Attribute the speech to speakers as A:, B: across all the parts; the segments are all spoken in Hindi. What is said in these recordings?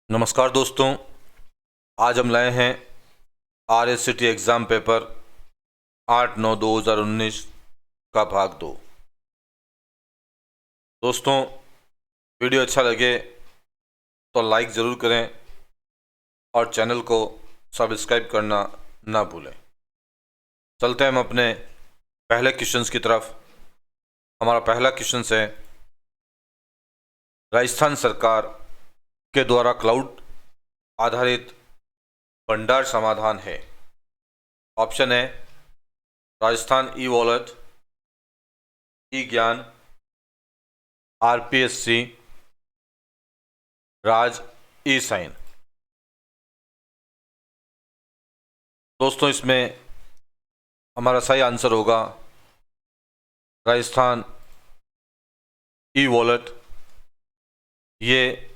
A: नमस्कार दोस्तों, आज हम लाए हैं RSCT एग्ज़ाम पेपर 8/9/2019 का भाग 2। दोस्तों, वीडियो अच्छा लगे तो लाइक ज़रूर करें और चैनल को सब्सक्राइब करना ना भूलें। चलते हैं हम अपने पहले क्वेश्चंस की तरफ। हमारा पहला क्वेश्चन है, राजस्थान सरकार के द्वारा क्लाउड आधारित भंडार समाधान है। ऑप्शन है राजस्थान ई वॉलेट, ई ज्ञान, RPSC, राज ई साइन। दोस्तों, इसमें हमारा सही आंसर होगा राजस्थान ई वॉलेट। ये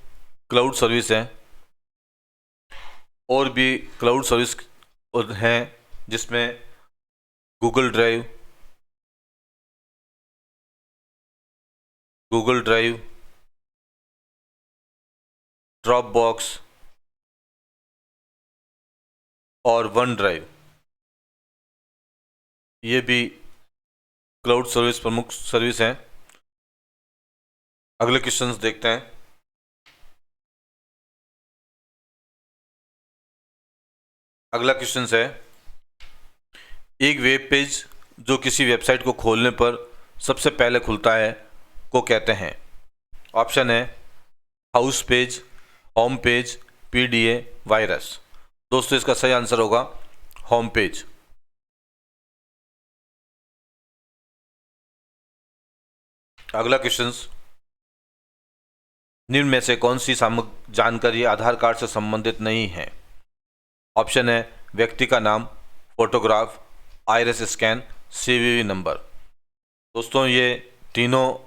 A: क्लाउड सर्विस है। और भी क्लाउड सर्विस हैं जिसमें गूगल ड्राइव, ड्रॉप बॉक्स और वन ड्राइव, ये भी क्लाउड सर्विस प्रमुख सर्विस हैं। अगले क्वेश्चंस देखते हैं। अगला क्वेश्चन है, एक वेब पेज जो किसी वेबसाइट को खोलने पर सबसे पहले खुलता है को कहते हैं। ऑप्शन है house page, home page, PDA, virus. दोस्तों, इसका सही आंसर होगा होम पेज। अगला क्वेश्चन, निम्न में से कौन सी जानकारी आधार कार्ड से संबंधित नहीं है। ऑप्शन है व्यक्ति का नाम, photograph, iris scan, CVV number. दोस्तों, ये तीनों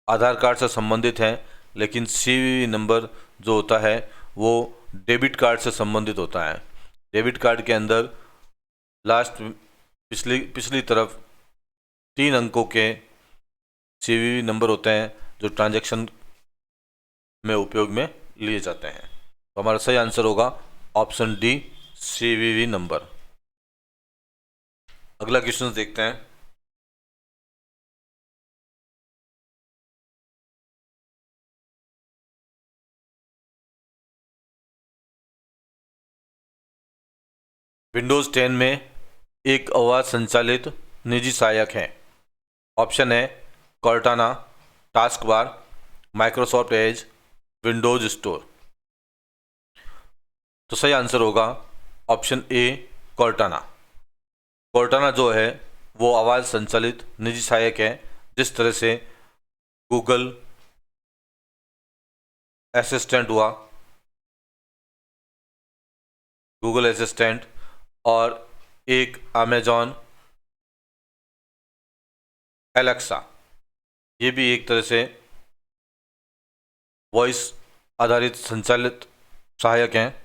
A: आधार कार्ड से संबंधित हैं, लेकिन CVV नंबर जो होता है वो डेबिट कार्ड से संबंधित होता है। डेबिट कार्ड के अंदर लास्ट पिछली तरफ 3 अंकों के CVV नंबर होते हैं जो ट्रांजैक्शन में उपयोग में लिए जाते हैं। तो हमारा सही आंसर होगा ऑप्शन डी, CVV नंबर। अगला क्वेश्चन देखते हैं। विंडोज़ 10 में एक आवाज़ संचालित निजी सहायक है। ऑप्शन है Cortana, taskbar, Microsoft Edge, Windows store. तो सही आंसर होगा ऑप्शन ए, कॉर्टाना। कॉर्टाना जो है वो आवाज़ संचालित निजी सहायक है। जिस तरह से गूगल असिस्टेंट हुआ, गूगल असिस्टेंट, और एक अमेजॉन एलेक्सा, ये भी एक तरह से वॉइस आधारित संचालित सहायक हैं।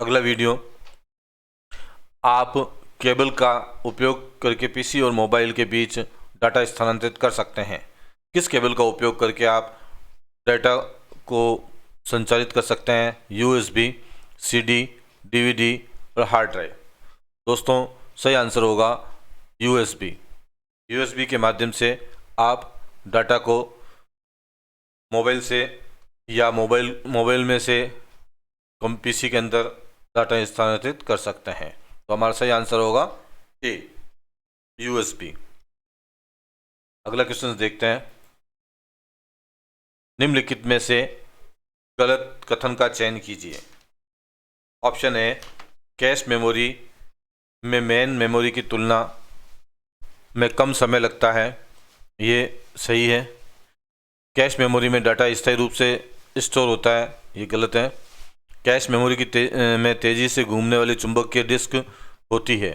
A: अगला वीडियो, आप केबल का उपयोग करके PC और मोबाइल के बीच डाटा स्थानांतरित कर सकते हैं। किस केबल का उपयोग करके आप डाटा को संचालित कर सकते हैं? USB, CD, DVD और हार्ड ड्राइव। दोस्तों, सही आंसर होगा USB के माध्यम से आप डाटा को मोबाइल से या मोबाइल में से PC के अंदर डाटा स्थानांतरित कर सकते हैं। तो हमारा सही आंसर होगा ए, USB। अगला क्वेश्चन देखते हैं। निम्नलिखित में से गलत कथन का चयन कीजिए। ऑप्शन है कैश मेमोरी में मेन मेमोरी की तुलना में कम समय लगता है। ये सही है। कैश मेमोरी में डाटा स्थायी रूप से स्टोर होता है। ये गलत है। कैश मेमोरी में तेज़ी से घूमने वाली चुंबकीय डिस्क होती है।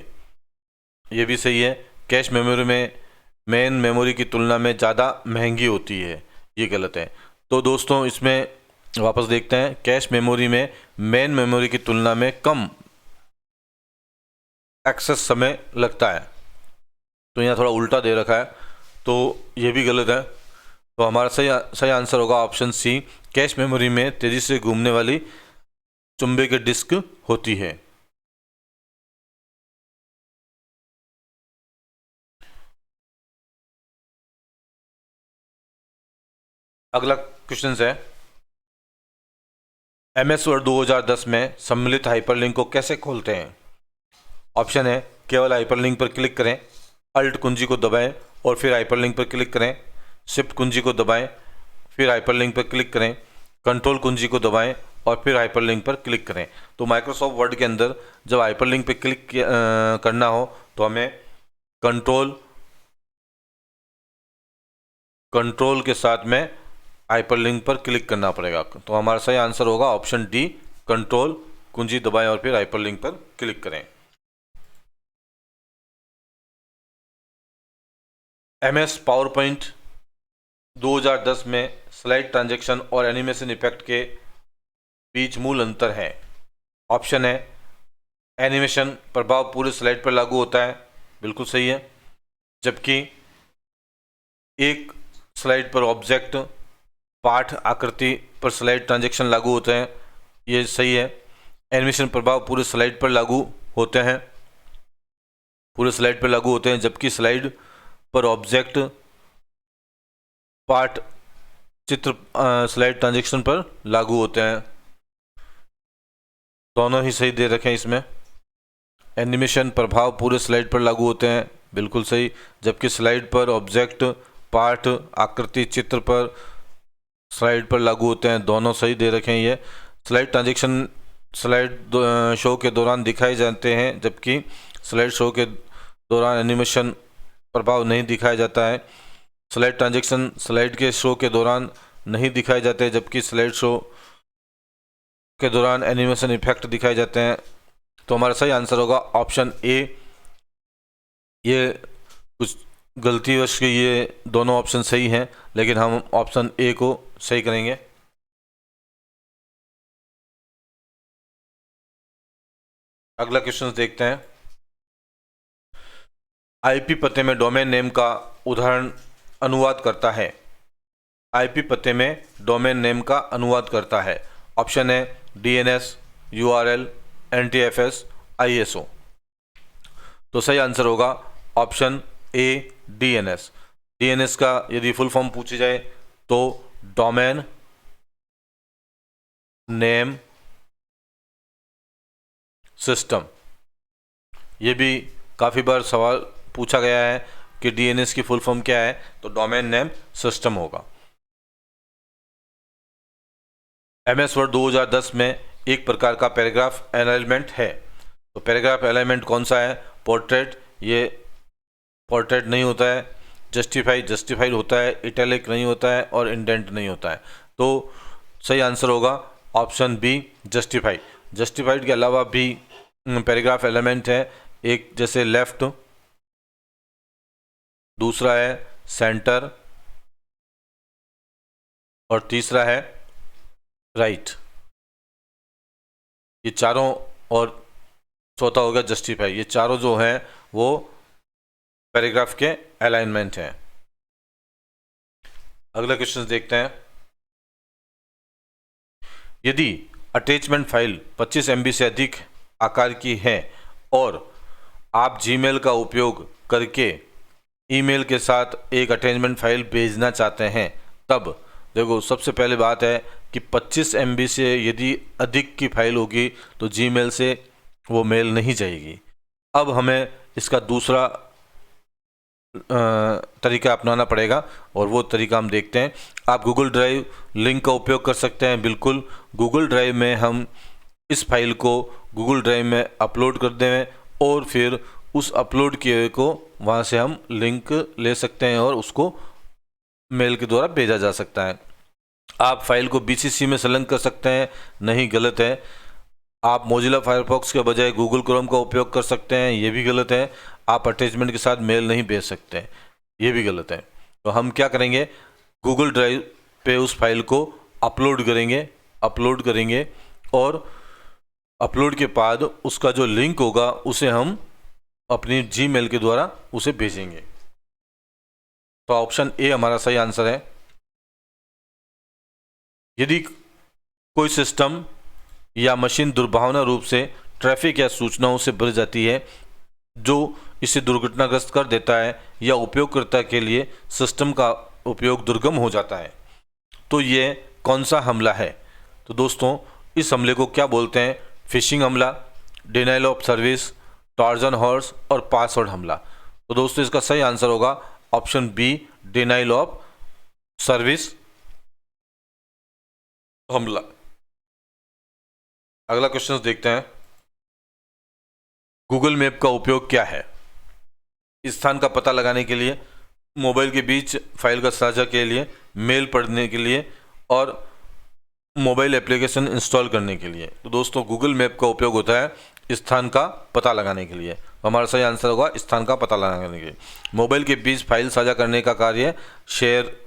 A: ये भी सही है। कैश मेमोरी में मेन मेमोरी की तुलना में ज़्यादा महंगी होती है। ये गलत है। तो दोस्तों, इसमें वापस देखते हैं। कैश मेमोरी में मेन मेमोरी की तुलना में कम एक्सेस समय लगता है। तो यहाँ थोड़ा उल्टा दे रखा है। तो ये भी गलत है। तो हमारा सही आंसर होगा ऑप्शन सी, कैश मेमोरी में तेजी से घूमने वाली चुंबकीय डिस्क होती है। अगला क्वेश्चन है, MS वर्ड 2010 में सम्मिलित हाइपरलिंक को कैसे खोलते हैं? ऑप्शन है, केवल हाइपरलिंक पर क्लिक करें, अल्ट कुंजी को दबाएं और फिर हाइपरलिंक पर क्लिक करें, शिफ्ट कुंजी को दबाएं फिर हाइपरलिंक पर क्लिक करें, कंट्रोल कुंजी को दबाएं और फिर हाइपरलिंक पर क्लिक करें। तो माइक्रोसॉफ्ट वर्ड के अंदर जब हाइपरलिंक पर क्लिक करना हो तो हमें कंट्रोल के साथ में हाइपरलिंक पर क्लिक करना पड़ेगा। तो हमारा सही आंसर होगा ऑप्शन डी, कंट्रोल कुंजी दबाएं और फिर हाइपरलिंक पर क्लिक करें। MS पावरपॉइंट 2010 में स्लाइड ट्रांजैक्शन और एनिमेशन इफेक्ट के बीच मूल अंतर है। ऑप्शन है, एनिमेशन प्रभाव पूरे स्लाइड पर लागू होता है, बिल्कुल सही है, जबकि एक स्लाइड पर ऑब्जेक्ट, पाठ, आकृति पर स्लाइड ट्रांजैक्शन लागू होते हैं, ये सही है। एनिमेशन प्रभाव पूरे स्लाइड पर लागू होते हैं, जबकि स्लाइड पर ऑब्जेक्ट, पार्ट, चित्र स्लाइड ट्रांजैक्शन पर लागू होते हैं। दोनों ही सही दे रखे हैं इसमें। एनिमेशन प्रभाव पूरे स्लाइड पर लागू होते हैं, बिल्कुल सही, जबकि स्लाइड पर ऑब्जेक्ट, पार्ट, आकृति, चित्र पर स्लाइड पर लागू होते हैं। दोनों सही दे रखे हैं ये। स्लाइड ट्रांजैक्शन स्लाइड शो के दौरान दिखाए जाते हैं, जबकि स्लाइड शो के दौरान एनिमेशन प्रभाव नहीं दिखाया जाता है। स्लाइड ट्रांजैक्शन स्लाइड के शो के दौरान नहीं दिखाए जाते, जबकि स्लाइड शो के दौरान एनिमेशन इफेक्ट दिखाए जाते हैं। तो हमारा सही आंसर होगा ऑप्शन ए। ये कुछ गलतीवश के ये दोनों ऑप्शन सही हैं, लेकिन हम ऑप्शन ए को सही करेंगे। अगला क्वेश्चन देखते हैं। IP पते में डोमेन नेम का उदाहरण अनुवाद करता है। IP पते में डोमेन नेम का अनुवाद करता है। ऑप्शन है, DNS, URL, NTFS, ISO। तो सही आंसर होगा ऑप्शन ए, DNS। DNS का यदि फुल फॉर्म पूछी जाए तो डोमेन नेम सिस्टम। ये भी काफ़ी बार सवाल पूछा गया है कि DNS की फुल फॉर्म क्या है, तो डोमेन नेम सिस्टम होगा। MS वर्ड 2010 में एक प्रकार का पैराग्राफ अलाइनमेंट है। तो पैराग्राफ अलाइनमेंट कौन सा है? पोर्ट्रेट, ये पोर्ट्रेट नहीं होता है। जस्टिफाइड होता है। इटैलिक नहीं होता है और इंडेंट नहीं होता है। तो सही आंसर होगा ऑप्शन बी, जस्टिफाइड। जस्टिफाइड के अलावा भी पैराग्राफ एलिमेंट है, एक जैसे लेफ्ट, दूसरा है सेंटर और तीसरा है राइट। ये चारों, और चौथा हो गया जस्टिफाई। ये चारों जो हैं वो पैराग्राफ के अलाइनमेंट हैं। अगला क्वेश्चन देखते हैं। यदि अटैचमेंट फाइल 25 MB से अधिक आकार की है और आप जीमेल का उपयोग करके ईमेल के साथ एक अटैचमेंट फाइल भेजना चाहते हैं, तब देखो सबसे पहले बात है कि 25 MB से यदि अधिक की फाइल होगी तो जीमेल से वो मेल नहीं जाएगी। अब हमें इसका दूसरा तरीका अपनाना पड़ेगा और वो तरीका हम देखते हैं। आप गूगल ड्राइव लिंक का उपयोग कर सकते हैं। बिल्कुल, गूगल ड्राइव में हम इस फाइल को गूगल ड्राइव में अपलोड कर दें और फिर उस अपलोड किए को वहाँ से हम लिंक ले सकते हैं और उसको मेल के द्वारा भेजा जा सकता है। आप फाइल को BCC में संलग्न कर सकते हैं, नहीं, गलत है। आप मोजिला फायरफॉक्स के बजाय गूगल क्रोम का उपयोग कर सकते हैं, ये भी गलत है। आप अटैचमेंट के साथ मेल नहीं भेज सकते, ये भी गलत है। तो हम क्या करेंगे, गूगल ड्राइव पे उस फाइल को अपलोड करेंगे और अपलोड के बाद उसका जो लिंक होगा उसे हम अपनी जीमेल के द्वारा उसे भेजेंगे। तो ऑप्शन ए हमारा सही आंसर है। यदि कोई सिस्टम या मशीन दुर्भावना रूप से ट्रैफिक या सूचनाओं से भर जाती है जो इसे दुर्घटनाग्रस्त कर देता है या उपयोगकर्ता के लिए सिस्टम का उपयोग दुर्गम हो जाता है, तो ये कौन सा हमला है? तो दोस्तों इस हमले को क्या बोलते हैं? फिशिंग हमला, denial of service, Trojan horse और पासवर्ड हमला। तो दोस्तों इसका सही आंसर होगा option B, denial of service हमला। अगला क्वेश्चन देखते हैं। गूगल मैप का उपयोग क्या है? स्थान का पता लगाने के लिए, मोबाइल के बीच फाइल का साझा के लिए, मेल पढ़ने के लिए और मोबाइल एप्लीकेशन इंस्टॉल करने के लिए। तो दोस्तों गूगल मैप का उपयोग होता है स्थान का पता लगाने के लिए। तो हमारा सही आंसर होगा स्थान का पता लगाने के लिए। मोबाइल के बीच फाइल साझा करने का कार्य शेयर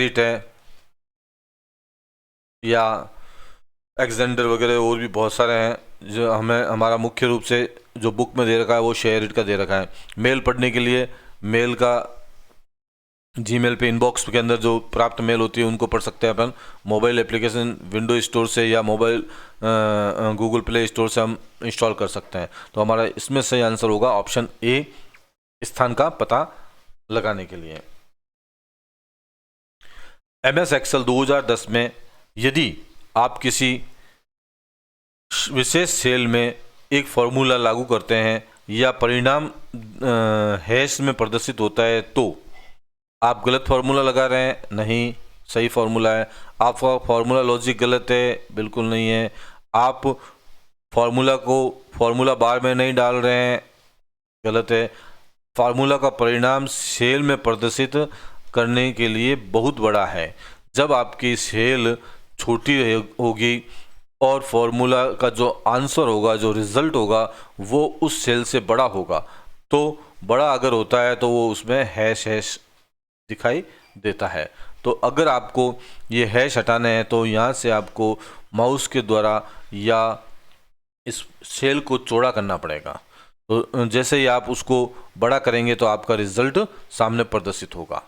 A: इट है या एक्सेंडर वगैरह और भी बहुत सारे हैं जो हमें हमारा मुख्य रूप से जो बुक में दे रखा है वो शेयर इट का दे रखा है। मेल पढ़ने के लिए मेल का जीमेल पे इनबॉक्स के अंदर जो प्राप्त मेल होती है उनको पढ़ सकते हैं अपन। मोबाइल एप्लीकेशन विंडो स्टोर से या मोबाइल गूगल प्ले स्टोर से हम इंस्टॉल कर सकते हैं। तो हमारा इसमें सही आंसर होगा ऑप्शन ए, स्थान का पता लगाने के लिए। MS एक्सेल 2010 में यदि आप किसी विशेष सेल में एक फॉर्मूला लागू करते हैं या परिणाम हैश में प्रदर्शित होता है तो आप गलत फार्मूला लगा रहे हैं? नहीं, सही फार्मूला है। आपका फार्मूला लॉजिक गलत है? बिल्कुल नहीं है। आप फार्मूला को फार्मूला बार में नहीं डाल रहे हैं? गलत है। फार्मूला का परिणाम सेल में प्रदर्शित करने के लिए बहुत बड़ा है। जब आपकी सेल छोटी होगी और फॉर्मूला का जो आंसर होगा, जो रिजल्ट होगा वो उस सेल से बड़ा होगा, तो बड़ा अगर होता है तो वो उसमें हैश दिखाई देता है। तो अगर आपको ये हैश हटाना है तो यहाँ से आपको माउस के द्वारा या इस सेल को चौड़ा करना पड़ेगा। तो जैसे ही आप उसको बड़ा करेंगे तो आपका रिजल्ट सामने प्रदर्शित होगा।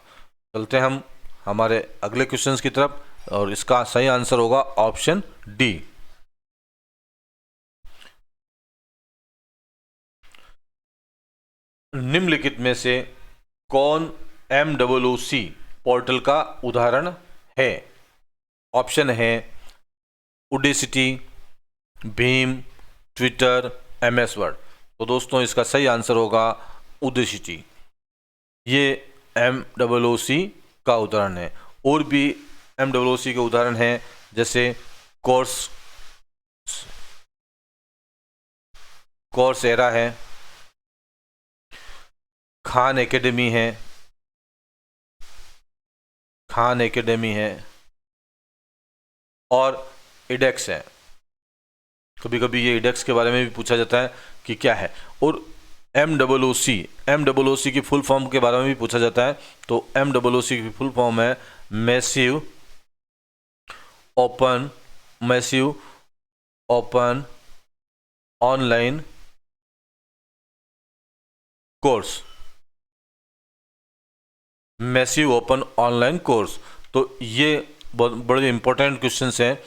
A: चलते हैं हम हमारे अगले क्वेश्चंस की तरफ और इसका सही आंसर होगा ऑप्शन डी। निम्नलिखित में से कौन MOOC पोर्टल का उदाहरण है? ऑप्शन है उडेसिटी, भीम, ट्विटर, MS वर्ड। तो दोस्तों इसका सही आंसर होगा उडेसिटी। ये MOOC का उदाहरण है। और भी MOOC के उदाहरण हैं जैसे कोर्सेरा है, खान एकेडमी है और edX है। कभी कभी ये edX के बारे में भी पूछा जाता है कि क्या है। और MOOC की फुल फॉर्म के बारे में भी पूछा जाता है। तो MOOC की फुल फॉर्म है massive open online course. Massive open online course. तो ये बहुत बड़े इंपॉर्टेंट क्वेश्चंस हैं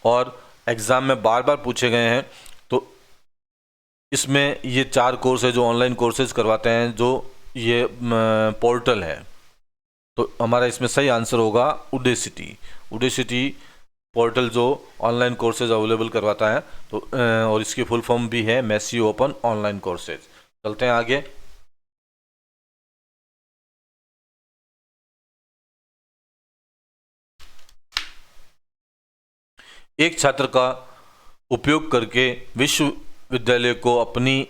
A: और एग्ज़ाम में बार बार पूछे गए हैं। तो इसमें ये 4 कोर्स है जो ऑनलाइन कोर्सेज करवाते हैं, जो ये पोर्टल है। तो हमारा इसमें सही आंसर होगा उडेसिटी पोर्टल जो ऑनलाइन कोर्सेज अवेलेबल करवाता है। तो और इसकी फुल फॉर्म भी है मैसिव ओपन ऑनलाइन कोर्सेज। चलते हैं आगे। एक छात्र का उपयोग करके विश्वविद्यालय को अपनी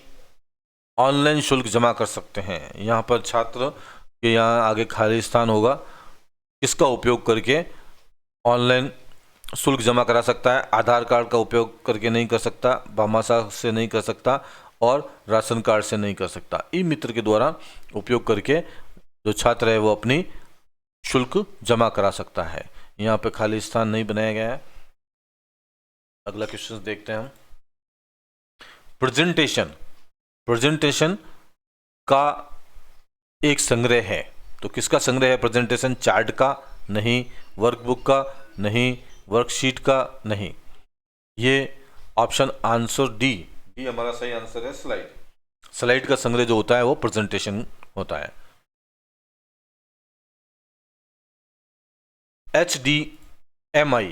A: ऑनलाइन शुल्क जमा कर सकते हैं। यहाँ पर छात्र के यहाँ आगे खाली स्थान होगा। किसका उपयोग करके ऑनलाइन शुल्क जमा करा सकता है? आधार कार्ड का उपयोग करके नहीं कर सकता, भामाशाह से नहीं कर सकता और राशन कार्ड से नहीं कर सकता। ई मित्र के द्वारा उपयोग करके जो छात्र है वो अपनी शुल्क जमा करा सकता है। यहाँ पे खाली स्थान नहीं बनाया गया है। अगला क्वेश्चन देखते हैं हम। प्रेजेंटेशन का एक संग्रह है। तो किसका संग्रह है प्रेजेंटेशन? चार्ट का नहीं, वर्कबुक का नहीं, वर्कशीट का नहीं। ये ऑप्शन आंसर डी हमारा सही आंसर है। स्लाइड का संग्रह जो होता है वो प्रेजेंटेशन होता है। HDMI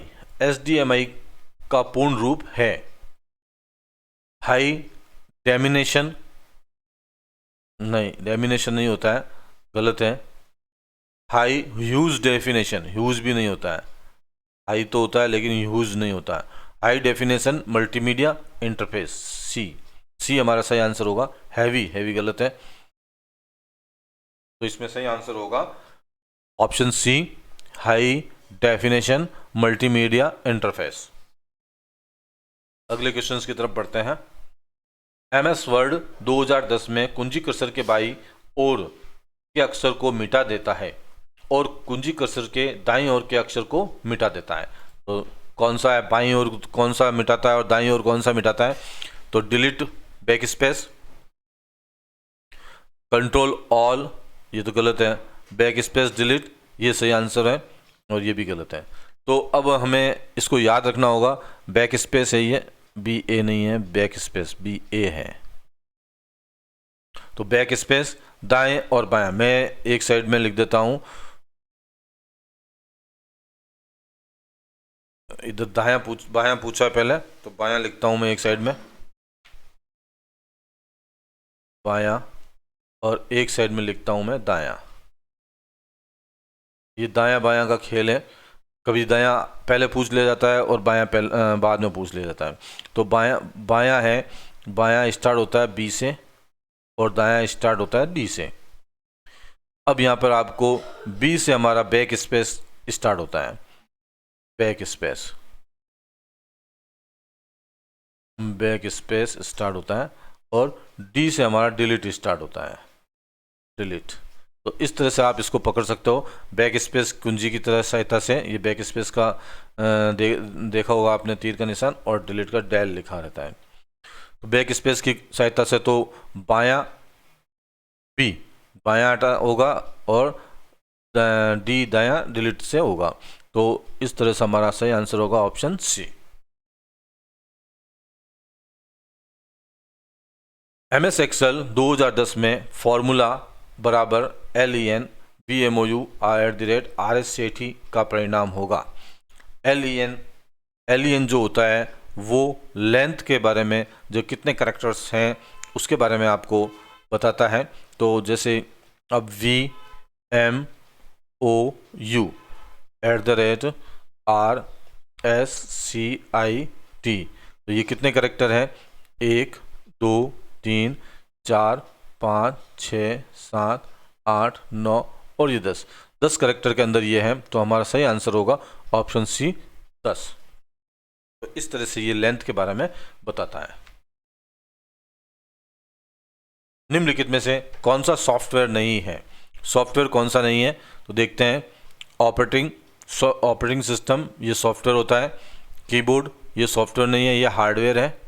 A: का पूर्ण रूप है हाई डेमिनेशन, नहीं डेमिनेशन नहीं होता है, गलत है। हाई ह्यूज डेफिनेशन, ह्यूज भी नहीं होता है, हाई तो होता है लेकिन ह्यूज नहीं होता है। हाई डेफिनेशन मल्टीमीडिया इंटरफेस, सी हमारा सही आंसर होगा। हैवी गलत है, तो इसमें सही आंसर होगा option C, high definition multimedia interface. अगले क्वेश्चंस की तरफ बढ़ते हैं। MS वर्ड 2010 में कुंजी कर्सर के बाईं ओर के अक्षर को मिटा देता है और कुंजी कर्सर के दाईं ओर के अक्षर को मिटा देता है। तो कौन सा है बाईं ओर कौन सा मिटाता है और दाईं ओर कौन सा मिटाता है? तो delete back space, control all, ये तो गलत है, बैक स्पेस डिलीट ये सही आंसर है और ये भी गलत है। तो अब हमें इसको याद रखना होगा, बैक स्पेस है ये, BA नहीं है, बैक स्पेस BA है। तो बैक स्पेस दाएं और बायां, मैं एक साइड में लिख देता हूं, इधर बायां पूछा है पहले, तो बायां लिखता हूं मैं एक साइड में, बायां, और एक साइड में लिखता हूं मैं दायां। ये दायां बायां का खेल है, कभी दायां पहले पूछ लिया जाता है और बायां बाद में पूछ लिया जाता है। तो बायां है, बायां स्टार्ट होता है B से और दायां स्टार्ट होता है D से। अब यहाँ पर आपको B से हमारा बैक स्पेस स्टार्ट होता है, बैक स्पेस स्टार्ट होता है और D से हमारा डिलीट स्टार्ट होता है, डिलीट। तो इस तरह से आप इसको पकड़ सकते हो, बैक स्पेस कुंजी की तरह सहायता से। ये बैक स्पेस का देखा होगा आपने तीर का निशान, और डिलीट का डेल लिखा रहता है। तो बैक स्पेस की सहायता से तो बायां B बायां हटा होगा और D दायां डिलीट से होगा। तो इस तरह से हमारा सही आंसर होगा ऑप्शन सी। MS एक्सेल 2010 में फॉर्मूला बराबर LEN BMOU @RS सेठी का परिणाम होगा। LEN जो होता है वो लेंथ के बारे में, जो कितने कैरेक्टर्स हैं उसके बारे में आपको बताता है। तो जैसे अब VMOU @RSCIT, तो ये कितने कैरेक्टर हैं? 1 2 3 4 5 6 7 8 9 और ये 10 कैरेक्टर के अंदर ये है। तो हमारा सही आंसर होगा ऑप्शन सी 10। तो इस तरह से ये लेंथ के बारे में बताता है। निम्नलिखित में से कौन सा सॉफ्टवेयर नहीं है? सॉफ्टवेयर कौन सा नहीं है? तो देखते हैं। ऑपरेटिंग सिस्टम ये सॉफ्टवेयर होता है। कीबोर्ड ये सॉफ्टवेयर नहीं है, ये हार्डवेयर है।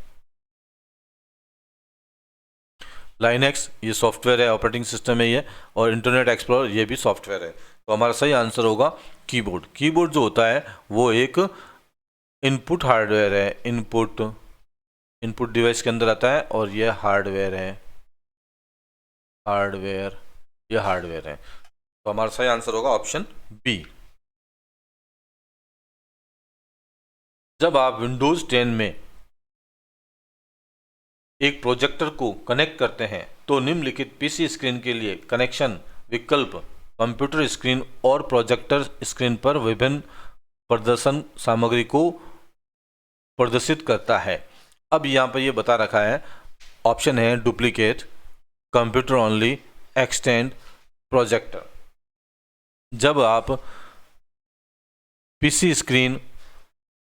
A: लाइनेक्स ये सॉफ्टवेयर है, ऑपरेटिंग सिस्टम है ये। और इंटरनेट एक्सप्लोरर ये भी सॉफ्टवेयर है। तो हमारा सही आंसर होगा कीबोर्ड। कीबोर्ड जो होता है वो एक इनपुट हार्डवेयर है, इनपुट डिवाइस के अंदर आता है, और ये हार्डवेयर है, ये हार्डवेयर है। तो हमारा सही आंसर होगा ऑप्शन बी। जब आप विंडोज 10 में एक प्रोजेक्टर को कनेक्ट करते हैं तो निम्नलिखित पीसी स्क्रीन के लिए कनेक्शन विकल्प कंप्यूटर स्क्रीन और प्रोजेक्टर स्क्रीन पर विभिन्न प्रदर्शन सामग्री को प्रदर्शित करता है। अब यहाँ पर ये बता रखा है, ऑप्शन है duplicate, computer only, extend, projector. जब आप पीसी स्क्रीन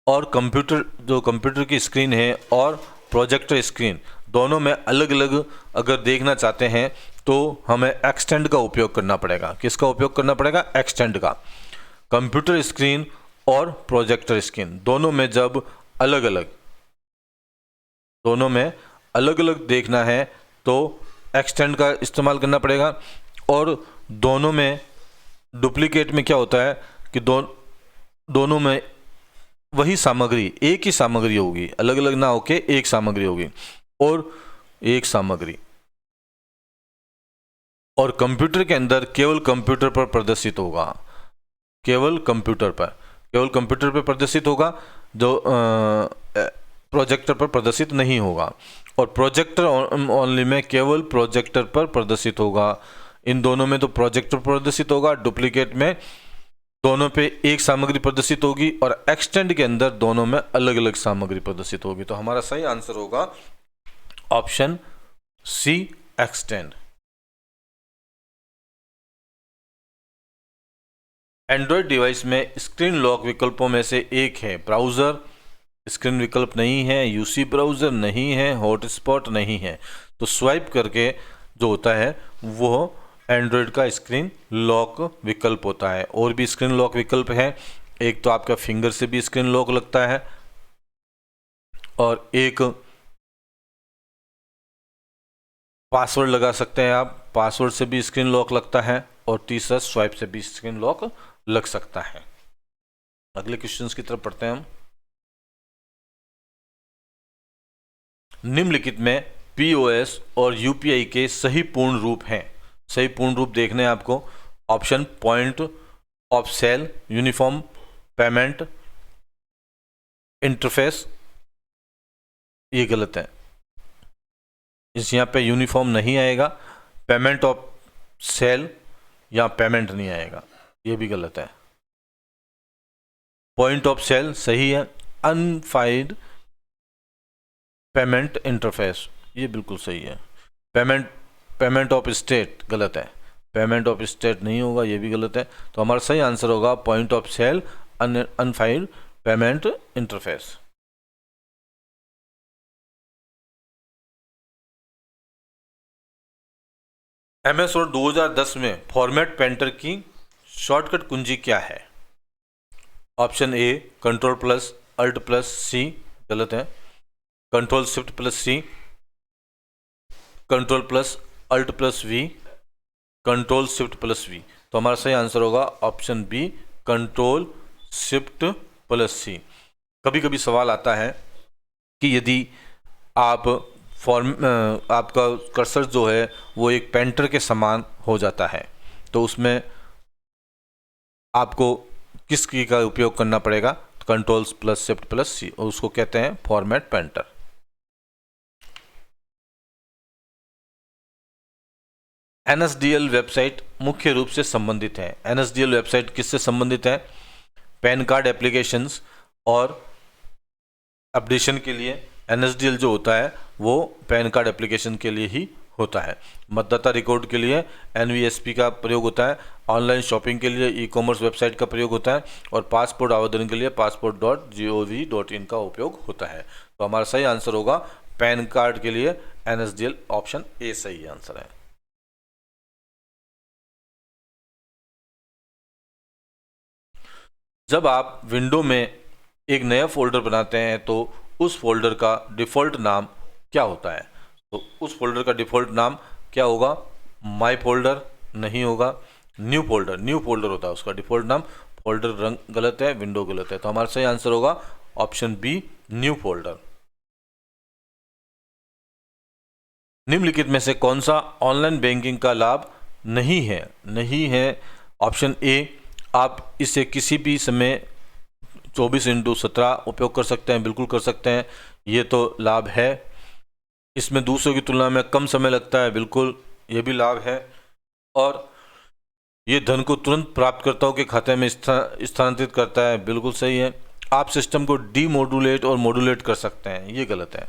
A: और कंप्यूटर की स्क्रीन है और प्रोजेक्टर स्क्रीन दोनों में अलग अलग अगर देखना चाहते हैं तो हमें एक्सटेंड का उपयोग करना पड़ेगा। किसका उपयोग करना पड़ेगा? एक्सटेंड का। कंप्यूटर स्क्रीन और प्रोजेक्टर स्क्रीन दोनों में जब अलग अलग देखना है तो एक्सटेंड का इस्तेमाल करना पड़ेगा, और दोनों में डुप्लीकेट में क्या होता है कि दोनों में वही सामग्री, एक ही सामग्री होगी, अलग अलग ना होके एक सामग्री होगी और एक सामग्री, और कंप्यूटर के अंदर केवल कंप्यूटर पर प्रदर्शित होगा, केवल कंप्यूटर पर प्रदर्शित होगा, जो प्रोजेक्टर पर प्रदर्शित नहीं होगा, और प्रोजेक्टर ओनली में केवल प्रोजेक्टर पर प्रदर्शित होगा। इन दोनों में तो प्रोजेक्टर प्रदर्शित होगा, डुप्लीकेट में दोनों पे एक सामग्री प्रदर्शित होगी और एक्सटेंड के अंदर दोनों में अलग अलग सामग्री प्रदर्शित होगी। तो हमारा सही आंसर होगा option C, extend. Android device में स्क्रीन लॉक विकल्पों में से एक है ब्राउज़र, स्क्रीन विकल्प नहीं है, यूसी ब्राउज़र नहीं है, हॉटस्पॉट नहीं है। तो स्वाइप करके जो होता है वो एंड्रॉयड का स्क्रीन लॉक विकल्प होता है। और भी स्क्रीन लॉक विकल्प है, एक तो आपका फिंगर से भी स्क्रीन लॉक लगता है, और एक पासवर्ड लगा सकते हैं आप, पासवर्ड से भी स्क्रीन लॉक लगता है, और तीसरा स्वाइप से भी स्क्रीन लॉक लग सकता है। अगले क्वेश्चंस की तरफ पढ़ते हैं हम। निम्नलिखित में पीओएस और यूपीआई के सही पूर्ण रूप हैं। सही पूर्ण रूप देखने हैं आपको। Option point of sale, uniform payment interface, ये गलत है, इस यहाँ पे यूनिफॉर्म नहीं आएगा। पेमेंट ऑफ सेल या पेमेंट नहीं आएगा, ये भी गलत है। पॉइंट ऑफ सेल सही है। अनफाइल्ड पेमेंट इंटरफेस, ये बिल्कुल सही है। पेमेंट ऑफ स्टेट गलत है, पेमेंट ऑफ स्टेट नहीं होगा, ये भी गलत है। तो हमारा सही आंसर होगा point of sale, unified payment interface. MS word 2010 में फॉर्मेट पेंटर की शॉर्टकट कुंजी क्या है? Option A control plus alt plus C, गलत है। Control shift plus C, control plus alt plus V, control shift plus V. तो हमारा सही आंसर होगा option B, control shift plus C. कभी कभी सवाल आता है कि यदि आप आपका कर्सर जो है वो एक पेंटर के समान हो जाता है, तो उसमें आपको किस की का उपयोग करना पड़ेगा? कंट्रोल प्लस शिफ्ट प्लस सी, और उसको कहते हैं फॉर्मेट पेंटर। NSDL वेबसाइट मुख्य रूप से संबंधित है। NSDL वेबसाइट किससे संबंधित है? पैन कार्ड एप्लीकेशंस और अपडेशन के लिए NSDL जो होता है वो पैन कार्ड एप्लीकेशन के लिए ही होता है। मतदाता रिकॉर्ड के लिए NVSP का प्रयोग होता है। ऑनलाइन शॉपिंग के लिए ई-कॉमर्स वेबसाइट का प्रयोग होता है, और पासपोर्ट आवेदन के लिए passport.gov.in का उपयोग होता है। तो हमारा सही आंसर होगा पैन कार्ड के लिए NSDL, ऑप्शन ए सही आंसर है। जब आप विंडो में एक नया फोल्डर बनाते हैं तो उस फोल्डर का डिफ़ॉल्ट नाम क्या होता है? तो उस फोल्डर का डिफ़ॉल्ट नाम क्या होगा? माय फोल्डर नहीं होगा, न्यू फोल्डर होता है उसका डिफ़ॉल्ट नाम। फोल्डर रंग गलत है, विंडो गलत है। तो हमारा सही आंसर होगा ऑप्शन बी, न्यू फोल्डर। निम्नलिखित में से कौन सा ऑनलाइन बैंकिंग का लाभ नहीं है? ऑप्शन ए, आप इसे किसी भी समय 24/7 उपयोग कर सकते हैं, बिल्कुल कर सकते हैं, ये तो लाभ है। इसमें दूसरों की तुलना में कम समय लगता है, बिल्कुल ये भी लाभ है। और ये धन को तुरंत प्राप्तकर्ताओं के खाते में स्थानांतरित करता है, बिल्कुल सही है। आप सिस्टम को डीमोडुलेट और मॉड्यूलेट कर सकते हैं, ये गलत है।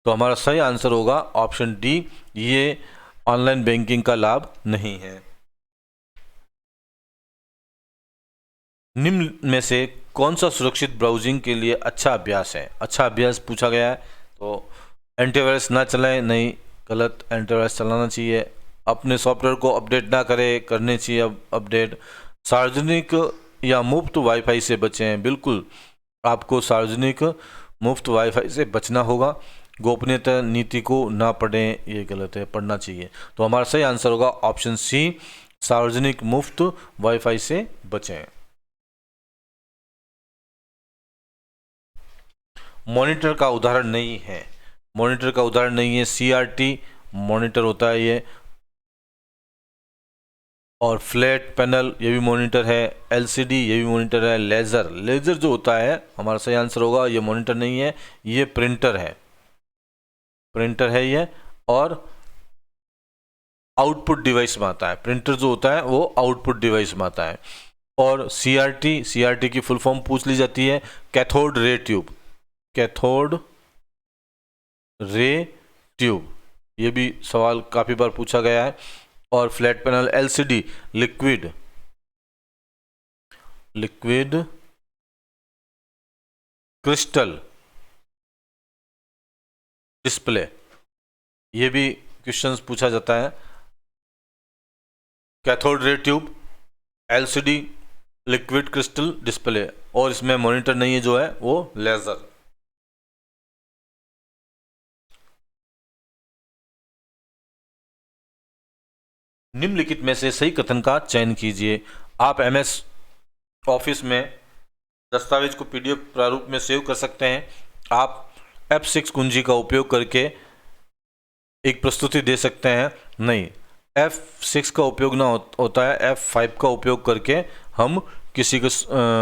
A: तो हमारा सही आंसर होगा ऑप्शन डी, ये ऑनलाइन बैंकिंग का लाभ नहीं है। निम्न में से कौन सा सुरक्षित ब्राउजिंग के लिए अच्छा अभ्यास है? अच्छा अभ्यास पूछा गया है, तो एंटीवायरस ना चलाएं, नहीं, गलत। एंटीवायरस चलाना चाहिए। अपने सॉफ्टवेयर को अपडेट ना करें, करने चाहिए अपडेट। सार्वजनिक या मुफ्त वाईफाई से बचें, बिल्कुल आपको सार्वजनिक मुफ्त वाईफाई से बचना होगा। गोपनीयता नीति को ना पढ़ें, ये गलत है, पढ़ना चाहिए। तो हमारा सही आंसर होगा ऑप्शन सी, सार्वजनिक मुफ्त वाईफाई से बचें। मॉनिटर का उदाहरण नहीं है, मॉनिटर का उदाहरण नहीं है, सीआरटी मॉनिटर होता है ये, और फ्लैट पैनल ये भी मॉनिटर है, एलसीडी ये भी मॉनिटर है, लेज़र, लेज़र जो होता है हमारा सही आंसर होगा, ये मॉनिटर नहीं है, ये प्रिंटर है, प्रिंटर है ये, और आउटपुट डिवाइस में आता है, प्रिंटर जो होता है वो आउटपुट डिवाइस में आता है। और सीआरटी, सीआरटी की फुल फॉर्म पूछ ली जाती है, cathode ray tube, cathode ray tube, ये भी सवाल काफ़ी बार पूछा गया है। और flat panel LCD, liquid crystal display, ये भी क्वेश्चंस पूछा जाता है। Cathode ray tube, LCD, liquid crystal display, और इसमें मॉनिटर नहीं है जो है वो लेजर। निम्नलिखित में से सही कथन का चयन कीजिए। आप एमएस ऑफिस में दस्तावेज को पीडीएफ प्रारूप में सेव कर सकते हैं। आप F6 कुंजी का उपयोग करके एक प्रस्तुति दे सकते हैं, नहीं, F6 का उपयोग ना होता है, F5 का उपयोग करके हम किसी के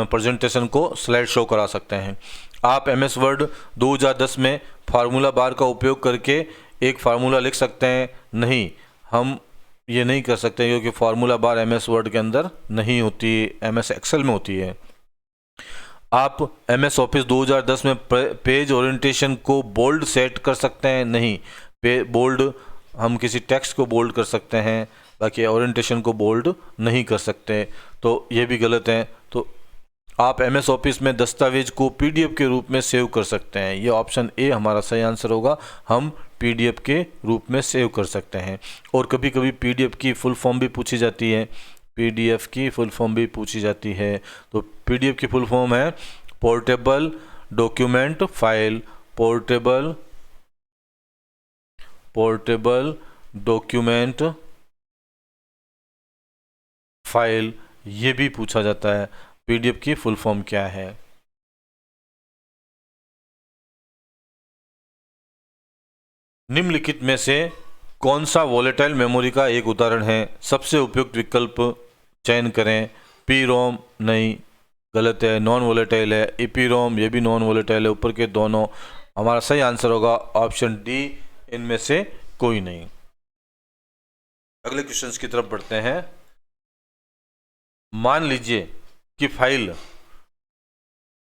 A: प्रेजेंटेशन को स्लाइड शो करा सकते हैं। आप एमएस वर्ड 2010 में फार्मूला बार का उपयोग करके एक फार्मूला लिख सकते हैं, नहीं, हम ये नहीं कर सकते क्योंकि फार्मूला बार एमएस वर्ड के अंदर नहीं होती, एमएस एक्सेल में होती है। आप एमएस ऑफिस 2010 में पेज ओरिएंटेशन को बोल्ड सेट कर सकते हैं, नहीं, बोल्ड हम किसी टेक्स्ट को बोल्ड कर सकते हैं, बाकी ओरिएंटेशन को बोल्ड नहीं कर सकते, तो ये भी गलत है। तो आप एमएस ऑफिस में दस्तावेज को पीडीएफ के रूप में सेव कर सकते हैं, ये ऑप्शन ए हमारा सही आंसर होगा, हम पीडीएफ के रूप में सेव कर सकते हैं। और कभी कभी पीडीएफ की फुल फॉर्म भी पूछी जाती है, पीडीएफ की फुल फॉर्म भी पूछी जाती है, तो पीडीएफ की फुल फॉर्म है portable document file, portable document file, ये भी पूछा जाता है पीडीएफ की फुल फॉर्म क्या है। निम्नलिखित में से कौन सा वोलेटाइल मेमोरी का एक उदाहरण है? सबसे उपयुक्त विकल्प चयन करें। पी रोम, नहीं, गलत है, नॉन वोलेटाइल है। ईपी रोम, ये भी नॉन वोलेटाइल है, ऊपर के दोनों। हमारा सही आंसर होगा ऑप्शन डी, इनमें से कोई नहीं। अगले क्वेश्चंस की तरफ बढ़ते हैं। मान लीजिए कि फाइल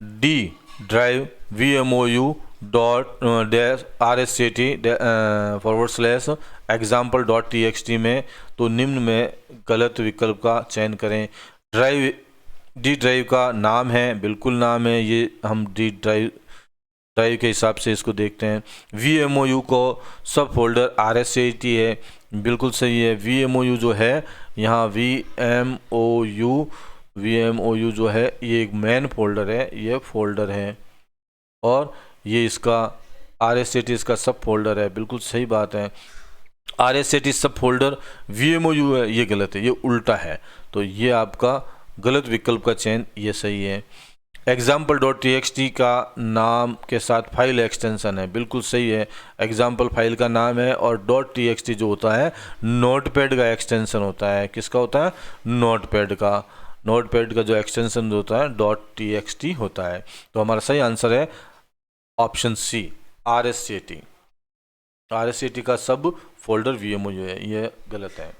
A: डी ड्राइव vmou.rsct/example.txt में, तो निम्न में गलत विकल्प का चयन करें। डी ड्राइव का नाम है, बिल्कुल नाम है, ये हम डी ड्राइव के हिसाब से इसको देखते हैं। vmou को सब फोल्डर rsct है, बिल्कुल सही है। vmou जो है यहाँ vmou जो है ये एक मेन फोल्डर है, ये फोल्डर है, और ये इसका rsct इसका सब फोल्डर है, बिल्कुल सही बात है। rsct सब फोल्डर vmou है, ये गलत है, ये उल्टा है, तो ये आपका गलत विकल्प का चयन ये सही है। example.txt का नाम के साथ फाइल एक्सटेंशन है, बिल्कुल सही है, एग्जाम्पल फाइल का नाम है, और .txt जो होता है नोटपैड का एक्सटेंशन होता है। किसका होता है? नोटपैड का। नोटपैड का जो एक्सटेंशन होता है .txt होता है, तो हमारा सही आंसर है ऑप्शन सी, rsct। rsct का सब फोल्डर vmou है, ये गलत है।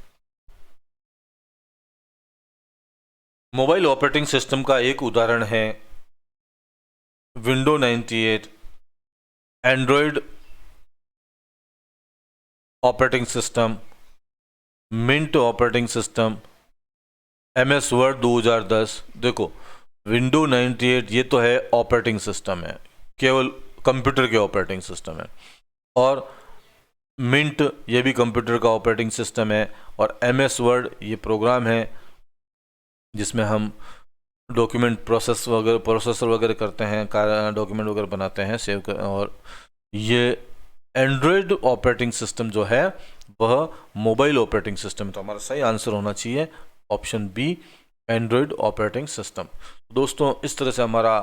A: मोबाइल ऑपरेटिंग सिस्टम का एक उदाहरण है window 98, Android operating system, Mint operating system, MS Word 2010। देखो, विंडो 98 ये तो है ऑपरेटिंग सिस्टम है, केवल कंप्यूटर के ऑपरेटिंग सिस्टम है, और मिंट ये भी कंप्यूटर का ऑपरेटिंग सिस्टम है, और एमएस वर्ड ये प्रोग्राम है जिसमें हम डॉक्यूमेंट प्रोसेसर वगैरह करते हैं, डॉक्यूमेंट वगैरह बनाते हैं, सेव कर। और ये एंड्रॉयड ऑपरेटिंग सिस्टम जो है वह मोबाइल ऑपरेटिंग सिस्टम। तो हमारा सही आंसर होना चाहिए option B, Android operating system. दोस्तों इस तरह से हमारा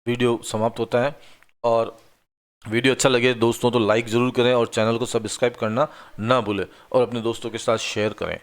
A: वीडियो समाप्त होता है, और वीडियो अच्छा लगे दोस्तों तो लाइक ज़रूर करें और चैनल को सब्सक्राइब करना ना भूलें और अपने दोस्तों के साथ शेयर करें।